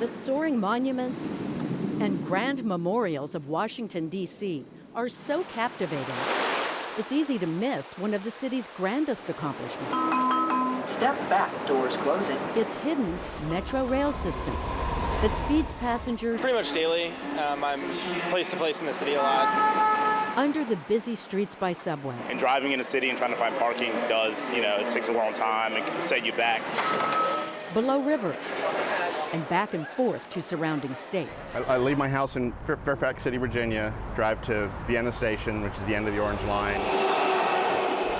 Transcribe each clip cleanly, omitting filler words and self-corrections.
The soaring monuments and grand memorials of Washington, D.C. are so captivating. It's easy to miss one of the city's grandest accomplishments. Step back, doors closing. Its hidden Metro rail system that speeds passengers pretty much daily. I'm place to place in the city a lot. Under the busy streets by subway. And driving in a city and trying to find parking does, it takes a long time and can set you back. Below rivers and back and forth to surrounding states. I leave my house in Fairfax City, Virginia, drive to Vienna Station, which is the end of the Orange Line,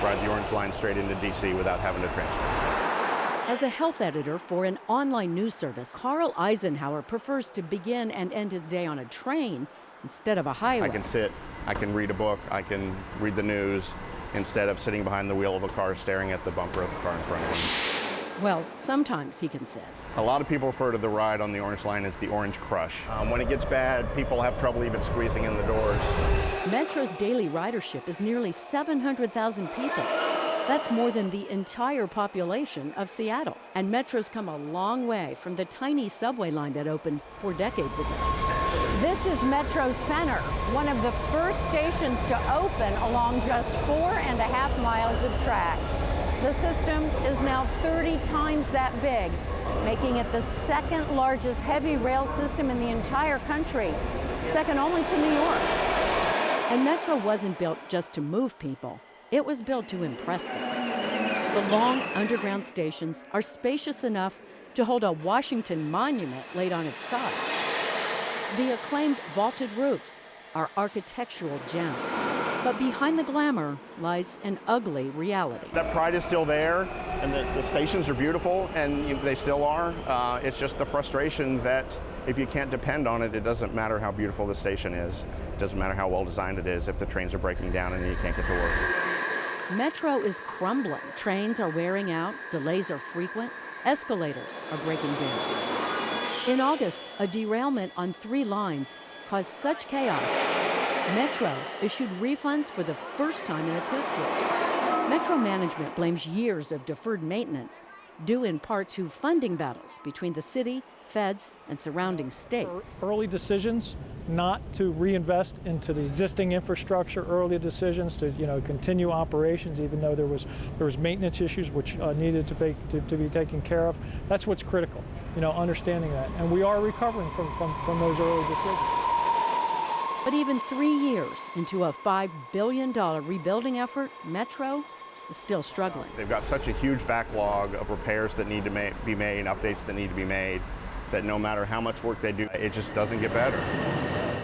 ride the Orange Line straight into D.C. without having to transfer. As a health editor for an online news service, Carl Eisenhower prefers to begin and end his day on a train instead of a highway. I can sit, I can read a book, I can read the news instead of sitting behind the wheel of a car staring at the bumper of the car in front of me. Well, sometimes he can sit. A lot of people refer to the ride on the Orange Line as the Orange Crush. When it gets bad, people have trouble even squeezing in the doors. Metro's daily ridership is nearly 700,000 people. That's more than the entire population of Seattle. And Metro's come a long way from the tiny subway line that opened 4 decades ago. This is Metro Center, one of the first stations to open along just 4.5 miles of track. The system is now 30 times that big, making it the second largest heavy rail system in the entire country, second only to New York. And Metro wasn't built just to move people. It was built to impress them. The long underground stations are spacious enough to hold a Washington monument laid on its side. The acclaimed vaulted roofs are architectural gems. But behind the glamour lies an ugly reality. That pride is still there, and the stations are beautiful, and they still are. It's just the frustration that if you can't depend on it, it doesn't matter how beautiful the station is. It doesn't matter how well designed it is if the trains are breaking down and you can't get to work. Metro is crumbling. Trains are wearing out, delays are frequent, escalators are breaking down. In August, a derailment on 3 lines caused such chaos, Metro issued refunds for the first time in its history. Metro management blames years of deferred maintenance, due in part to funding battles between the city, feds, and surrounding states. Early decisions not to reinvest into the existing infrastructure, early decisions to continue operations even though there was maintenance issues which needed to be taken care of. That's what's critical, understanding that. And we are recovering from those early decisions. But even 3 years into a $5 billion rebuilding effort, Metro is still struggling. They've got such a huge backlog of repairs that need to be made, updates that need to be made, that no matter how much work they do, it just doesn't get better.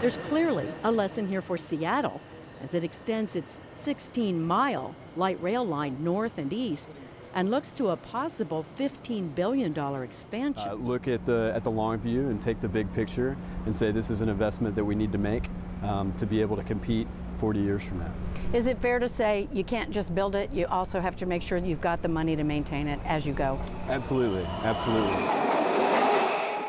There's clearly a lesson here for Seattle as it extends its 16-mile light rail line north and east and looks to a possible $15 billion expansion. Look at the long view and take the big picture and say this is an investment that we need to make to be able to compete 40 years from now. Is it fair to say you can't just build it, you also have to make sure you've got the money to maintain it as you go? Absolutely, absolutely.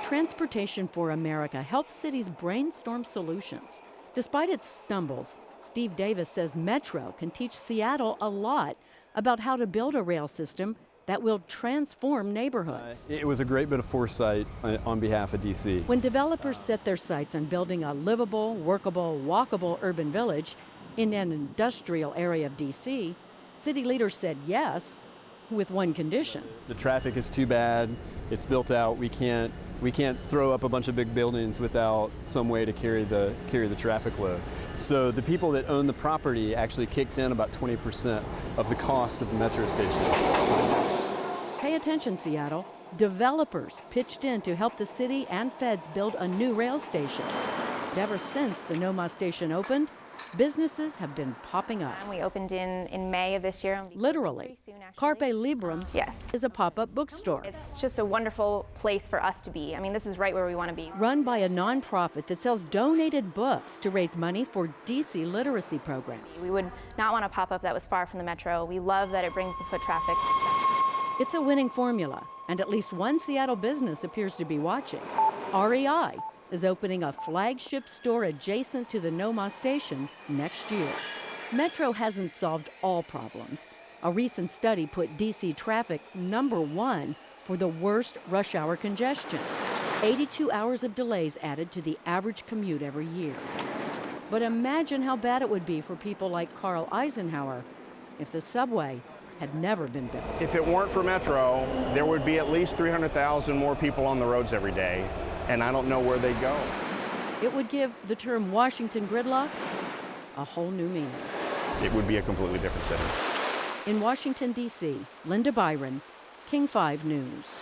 Transportation for America helps cities brainstorm solutions. Despite its stumbles, Steve Davis says Metro can teach Seattle a lot about how to build a rail system that will transform neighborhoods. It was a great bit of foresight on behalf of D.C. When developers set their sights on building a livable, workable, walkable urban village in an industrial area of D.C., city leaders said yes, with one condition. The traffic is too bad, it's built out, we can't throw up a bunch of big buildings without some way to carry the traffic load. So the people that own the property actually kicked in about 20% of the cost of the metro station. Pay attention, Seattle. Developers pitched in to help the city and feds build a new rail station. And ever since the NoMa station opened, businesses have been popping up. We opened in May of this year. Literally. Carpe Librum is a pop-up bookstore. It's just a wonderful place for us to be. I mean, this is right where we want to be. Run by a nonprofit that sells donated books to raise money for DC literacy programs. We would not want a pop-up that was far from the metro. We love that it brings the foot traffic. It's a winning formula, and at least one Seattle business appears to be watching. REI is opening a flagship store adjacent to the NoMa station next year. Metro hasn't solved all problems. A recent study put DC traffic #1 for the worst rush hour congestion. 82 hours of delays added to the average commute every year. But imagine how bad it would be for people like Carl Eisenhower if the subway had never been built. If it weren't for Metro, there would be at least 300,000 more people on the roads every day, and I don't know where they'd go. It would give the term Washington gridlock a whole new meaning. It would be a completely different city. In Washington, D.C., Linda Byron, King 5 News.